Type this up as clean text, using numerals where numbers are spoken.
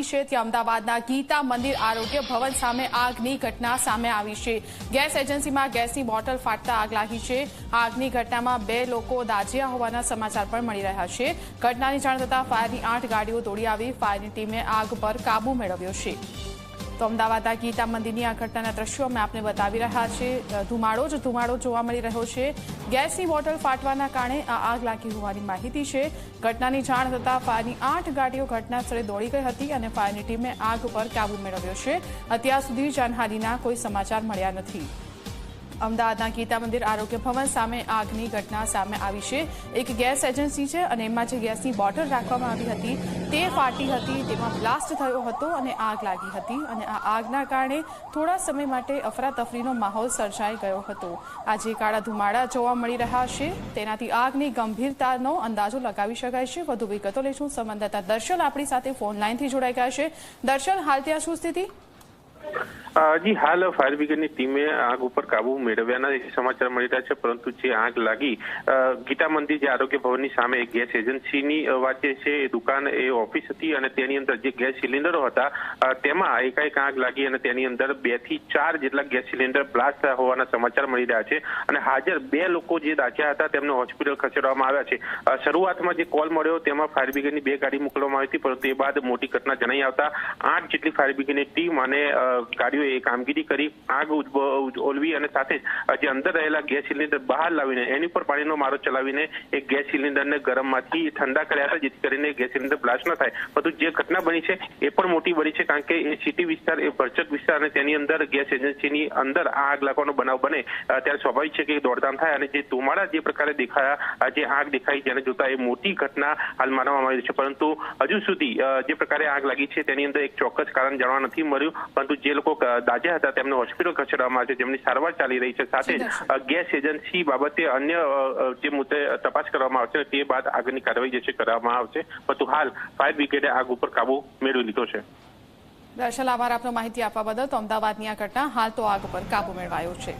છે ત્યાં અમદાવાદના ગીતા મંદિર આરોગ્ય ભવન સામે આગની ઘટના સામે આવી છે। ગેસ એજન્સીમાં ગેસની બોટલ ફાટતા આગ લાગી છે। આગની ઘટનામાં 2 લોકો દાઝ્યા હોવાના સમાચાર પણ મળી રહ્યા છે। ઘટનાની જાણ થતાં ફાયરની 8 ગાડીઓ દોડી આવી ફાયરની ટીમે આગ પર કાબુ મેળવ્યો છે। તો અમદાવાદના ગીતા મંદિરની આ ઘટનાના દ્રશ્યો અમે આપને બતાવી રહ્યા છીએ। ધુમાડો જોવા મળી રહ્યો છે। ગેસની બોટલ ફાટવાના કારણે આ આગ લાગી હોવાની માહિતી છે। ઘટનાની જાણ થતાં ફાયરની 8 ગાડીઓ ઘટના સ્થળે દોડી ગઈ હતી અને ફાયરની ટીમે આગ પર કાબુ મેળવ્યો છે। અત્યાર સુધી જાનહાનિના કોઈ સમાચાર મળ્યા નથી। અમદાવાદના ગીતા મંદિર આરોગ્ય ભવન સામે આગની ઘટના સામે આવી છે। એક ગેસ એજન્સી છે અને એમાં જે ગેસની બોટલ રાખવામાં આવી હતી તે ફાટી હતી, તેમાં બ્લાસ્ટ થયો હતો અને આગ લાગી હતી અને આ આગના કારણે થોડા સમય માટે અફરાતફરીનો માહોલ સર્જાઈ ગયો હતો। આજે કાળા ધુમાડા જોવા મળી રહ્યા છે, તેનાથી આગની ગંભીરતાનો અંદાજો લગાવી શકાય છે। વધુ વિગતો લઈશું સંવાદદાતા દર્શન આપણી સાથે ફોન લાઈનથી જોડાઈ ગયા છે। દર્શન, હાલ ત્યાં શું સ્થિતિ? જી, હાલ ફાયર બ્રિગેડની ટીમે આગ ઉપર કાબુ મેળવ્યાના સમાચાર મળી રહ્યા છે, પરંતુ જે આગ લાગી ગીતા મંદિર જે આરોગ્ય ભવનની સામે ગેસ એજન્સીની વાત છે, એ દુકાન એ ઓફિસ હતી અને તેની અંદર જે ગેસ સિલિન્ડરો હતા તેમાં એકાએક આગ લાગી અને તેની અંદર 2 થી 4 જેટલા ગેસ સિલિન્ડર બ્લાસ્ટ થયા હોવાના સમાચાર મળી રહ્યા છે અને હાજર 2 લોકો જે દાઝ્યા હતા તેમને હોસ્પિટલ ખસેડવામાં આવ્યા છે। શરૂઆતમાં જે કોલ મળ્યો તેમાં ફાયર બ્રિગેડની 2 ગાડી મોકલવામાં આવી હતી, પરંતુ એ બાદ મોટી ઘટના જણાઈ આવતા 8 જેટલી ફાયર બ્રિગેડની ટીમ અને ગાડીઓ એ કામગીરી કરી આગ ઓલવી અને સાથે જે અંદર રહેલા ગેસ સિલિન્ડર બહાર લાવીને એની પર પાણીનો મારો ચલાવીને એ ગેસ સિલિન્ડરને ગરમમાંથી ઠંડા કર્યા હતા, જેથી કરીને ગેસ સિલિન્ડર બ્લાસ્ટ ન થાય। પરંતુ જે ઘટના બની છે એ પણ મોટી બની છે, કારણ કે એ સિટી વિસ્તાર, એ ભરચક વિસ્તાર અને તેની અંદર ગેસ એજન્સીની અંદર આ આગ લાગવાનો બનાવ બને ત્યારે સ્વાભાવિક છે કે દોડધામ થાય અને જે ધુમાડા જે પ્રકારે દેખાયા, જે આગ દેખાઈ જેને જોતા એ મોટી ઘટના હાલ માનવામાં આવી છે। પરંતુ હજુ સુધી જે પ્રકારે આગ લાગી છે તેની અંદર એક ચોક્કસ કારણ જાણવા નથી મળ્યું, પરંતુ જે લોકો દાઝ્યા હતા તેમને હોસ્પિટલ ખસેડવામાં આવે છે, જેમની સારવાર ચાલી રહી છે। સાથે જ ગેસ એજન્સી બાબતે અન્ય જે મુદ્દે તપાસ કરવામાં આવશે તે બાદ આગળની કાર્યવાહી જે છે કરવામાં આવશે, પરંતુ હાલ ફાયર બ્રિગેડે આગ ઉપર કાબુ મેળવી લીધો છે। દર્શન, આભાર આપનો માહિતી આપવા બદલ। તો અમદાવાદની આ ઘટના, હાલ તો આગ પર કાબુ મેળવાયો છે।